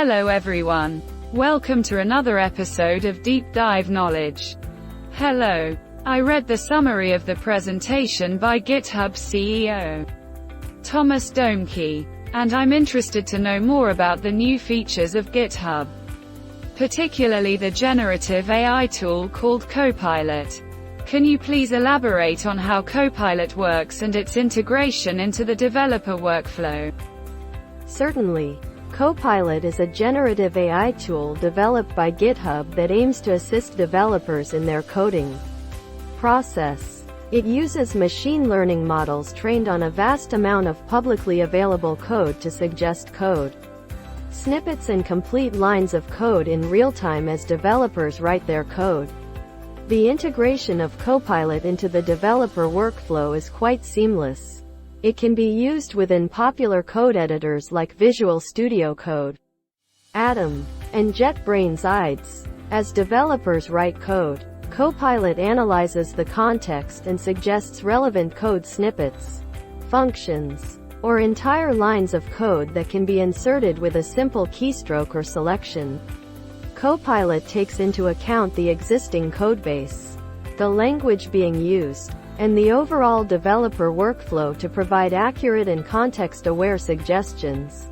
Hello everyone. Welcome to another episode of Deep Dive Knowledge. Hello. I read the summary of the presentation by GitHub CEO Dohmke, and I'm interested to know more about the new features of GitHub, particularly the generative AI tool called Copilot. Can you please elaborate on how Copilot works and its integration into the developer workflow? Certainly. Copilot is a generative AI tool developed by GitHub that aims to assist developers in their coding process. It uses machine learning models trained on a vast amount of publicly available code to suggest code snippets and complete lines of code in real time as developers write their code. The integration of Copilot into the developer workflow is quite seamless. It can be used within popular code editors like Visual Studio Code, Atom, and JetBrains IDEs. As developers write code, Copilot analyzes the context and suggests relevant code snippets, functions, or entire lines of code that can be inserted with a simple keystroke or selection. Copilot takes into account the existing codebase, the language being used, and the overall developer workflow to provide accurate and context-aware suggestions.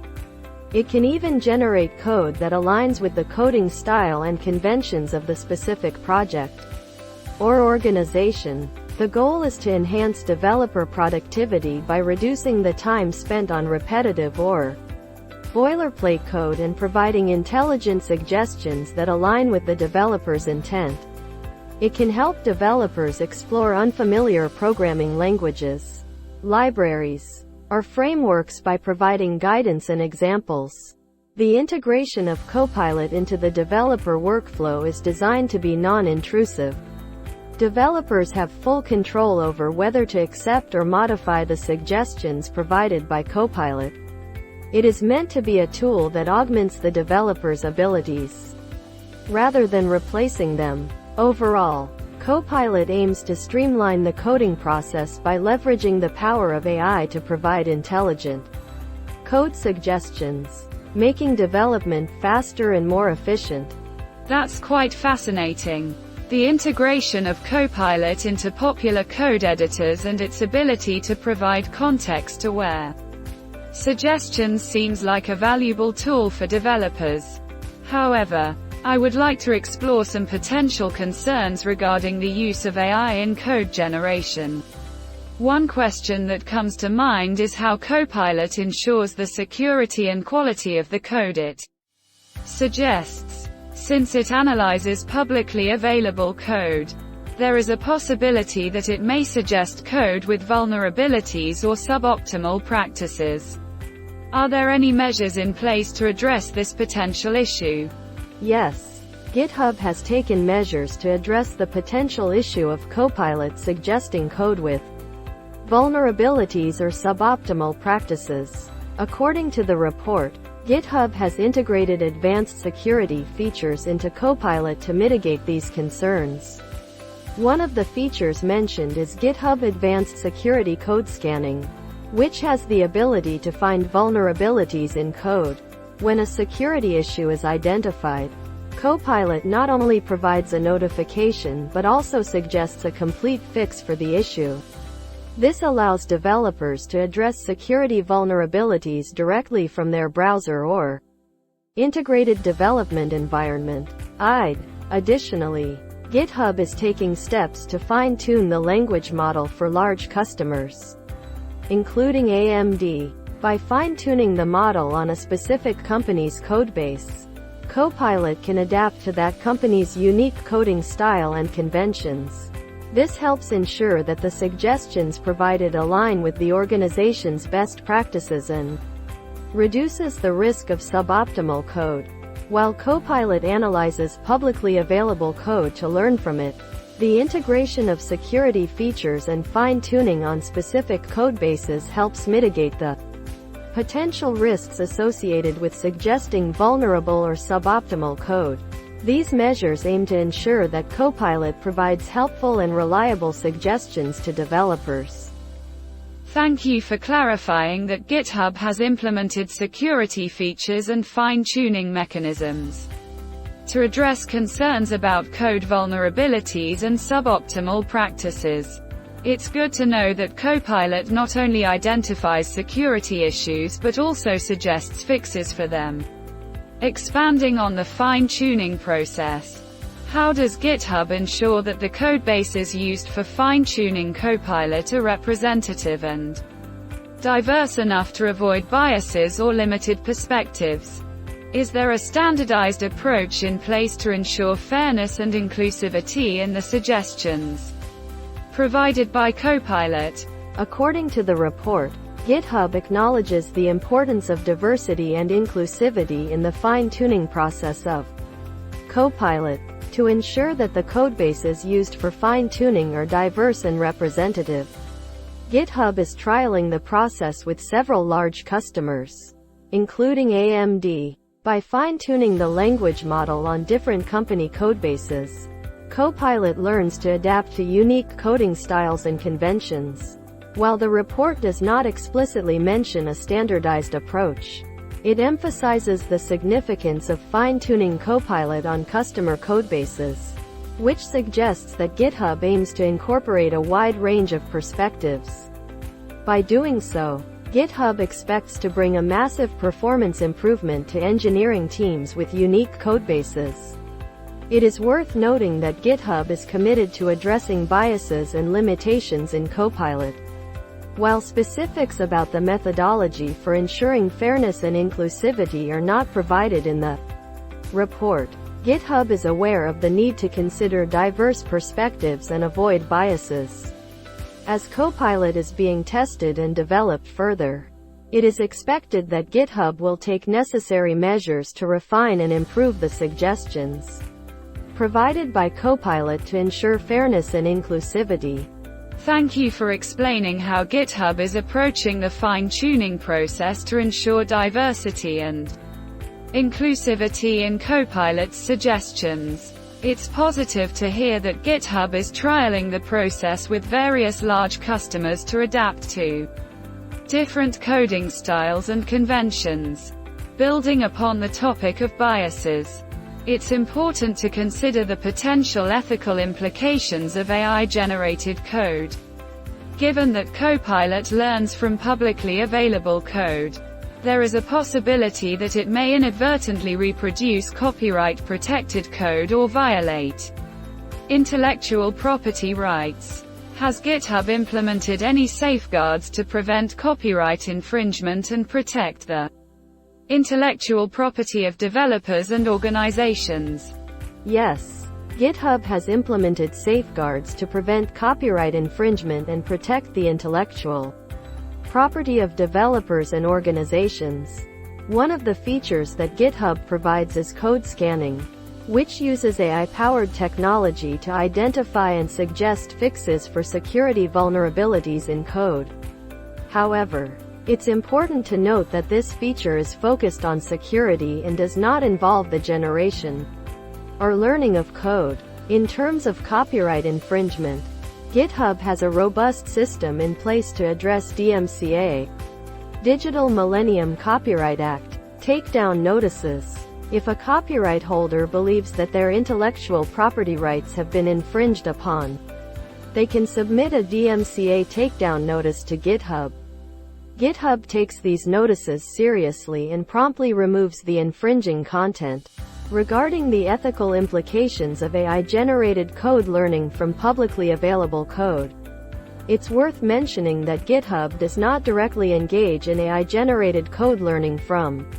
It can even generate code that aligns with the coding style and conventions of the specific project or organization. The goal is to enhance developer productivity by reducing the time spent on repetitive or boilerplate code and providing intelligent suggestions that align with the developer's intent. It can help developers explore unfamiliar programming languages, libraries, or frameworks by providing guidance and examples. The integration of Copilot into the developer workflow is designed to be non-intrusive. Developers have full control over whether to accept or modify the suggestions provided by Copilot. It is meant to be a tool that augments the developer's abilities, rather than replacing them. Overall, Copilot aims to streamline the coding process by leveraging the power of AI to provide intelligent code suggestions, making development faster and more efficient. That's quite fascinating. The integration of Copilot into popular code editors and its ability to provide context-aware suggestions seems like a valuable tool for developers. However, I would like to explore some potential concerns regarding the use of AI in code generation. One question that comes to mind is how Copilot ensures the security and quality of the code it suggests. Since it analyzes publicly available code, there is a possibility that it may suggest code with vulnerabilities or suboptimal practices. Are there any measures in place to address this potential issue? Yes. GitHub has taken measures to address the potential issue of Copilot suggesting code with vulnerabilities or suboptimal practices. According to the report, GitHub has integrated advanced security features into Copilot to mitigate these concerns. One of the features mentioned is GitHub Advanced Security Code Scanning, which has the ability to find vulnerabilities in code. When a security issue is identified, Copilot not only provides a notification but also suggests a complete fix for the issue. This allows developers to address security vulnerabilities directly from their browser or integrated development environment, IDE. Additionally, GitHub is taking steps to fine-tune the language model for large customers, including AMD. By fine-tuning the model on a specific company's codebase, Copilot can adapt to that company's unique coding style and conventions. This helps ensure that the suggestions provided align with the organization's best practices and reduces the risk of suboptimal code. While Copilot analyzes publicly available code to learn from it, the integration of security features and fine-tuning on specific codebases helps mitigate the potential risks associated with suggesting vulnerable or suboptimal code. These measures aim to ensure that Copilot provides helpful and reliable suggestions to developers. Thank you for clarifying that GitHub has implemented security features and fine-tuning mechanisms to address concerns about code vulnerabilities and suboptimal practices. It's good to know that Copilot not only identifies security issues but also suggests fixes for them. Expanding on the fine-tuning process, how does GitHub ensure that the codebases used for fine-tuning Copilot are representative and diverse enough to avoid biases or limited perspectives? Is there a standardized approach in place to ensure fairness and inclusivity in the suggestions provided by Copilot? According to the report, GitHub acknowledges the importance of diversity and inclusivity in the fine-tuning process of Copilot, to ensure that the codebases used for fine-tuning are diverse and representative. GitHub is trialing the process with several large customers, including AMD. By fine-tuning the language model on different company codebases, Copilot learns to adapt to unique coding styles and conventions. While the report does not explicitly mention a standardized approach, it emphasizes the significance of fine-tuning Copilot on customer codebases, which suggests that GitHub aims to incorporate a wide range of perspectives. By doing so, GitHub expects to bring a massive performance improvement to engineering teams with unique codebases. It is worth noting that GitHub is committed to addressing biases and limitations in Copilot. While specifics about the methodology for ensuring fairness and inclusivity are not provided in the report, GitHub is aware of the need to consider diverse perspectives and avoid biases. As Copilot is being tested and developed further, it is expected that GitHub will take necessary measures to refine and improve the suggestions provided by Copilot to ensure fairness and inclusivity. Thank you for explaining how GitHub is approaching the fine-tuning process to ensure diversity and inclusivity in Copilot's suggestions. It's positive to hear that GitHub is trialing the process with various large customers to adapt to different coding styles and conventions. Building upon the topic of biases, it's important to consider the potential ethical implications of AI-generated code. Given that Copilot learns from publicly available code, there is a possibility that it may inadvertently reproduce copyright-protected code or violate intellectual property rights. Has GitHub implemented any safeguards to prevent copyright infringement and protect the intellectual property of developers and organizations? Yes. GitHub has implemented safeguards to prevent copyright infringement and protect the intellectual property of developers and organizations. One of the features that GitHub provides is code scanning, which uses AI-powered technology to identify and suggest fixes for security vulnerabilities in code. However, it's important to note that this feature is focused on security and does not involve the generation or learning of code. In terms of copyright infringement, GitHub has a robust system in place to address DMCA, Digital Millennium Copyright Act, takedown notices. If a copyright holder believes that their intellectual property rights have been infringed upon, they can submit a DMCA takedown notice to GitHub. GitHub takes these notices seriously and promptly removes the infringing content. Regarding the ethical implications of AI-generated code learning from publicly available code, it's worth mentioning that GitHub does not directly engage in AI-generated code learning from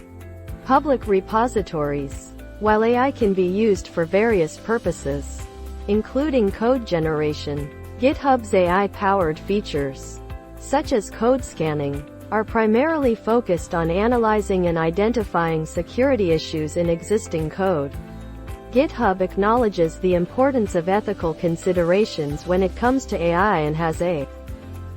public repositories. While AI can be used for various purposes, including code generation, GitHub's AI-powered features, such as code scanning, are primarily focused on analyzing and identifying security issues in existing code. GitHub acknowledges the importance of ethical considerations when it comes to AI and has a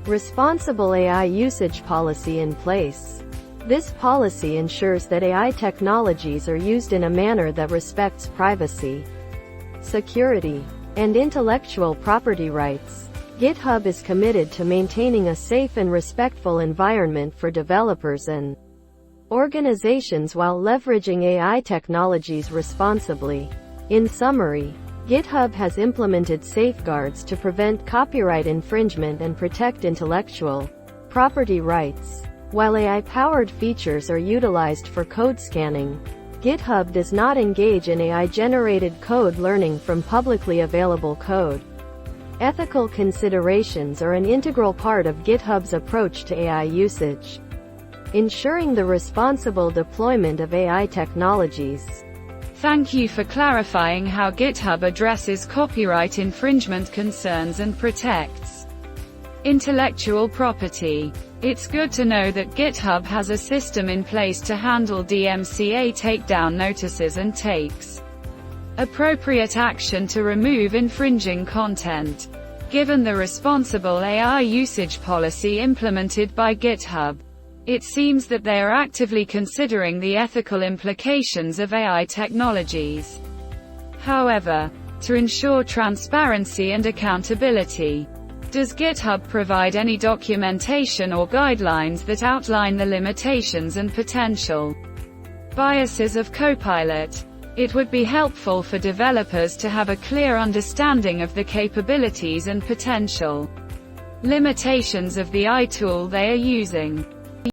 responsible AI usage policy in place. This policy ensures that AI technologies are used in a manner that respects privacy, security, and intellectual property rights. GitHub is committed to maintaining a safe and respectful environment for developers and organizations while leveraging AI technologies responsibly. In summary, GitHub has implemented safeguards to prevent copyright infringement and protect intellectual property rights. While AI-powered features are utilized for code scanning, GitHub does not engage in AI-generated code learning from publicly available code. Ethical considerations are an integral part of GitHub's approach to AI usage, ensuring the responsible deployment of AI technologies. Thank you for clarifying how GitHub addresses copyright infringement concerns and protects intellectual property. It's good to know that GitHub has a system in place to handle DMCA takedown notices and takes appropriate action to remove infringing content. Given the responsible AI usage policy implemented by GitHub, it seems that they are actively considering the ethical implications of AI technologies. However, to ensure transparency and accountability, does GitHub provide any documentation or guidelines that outline the limitations and potential biases of Copilot? It would be helpful for developers to have a clear understanding of the capabilities and potential limitations of the AI tool they are using.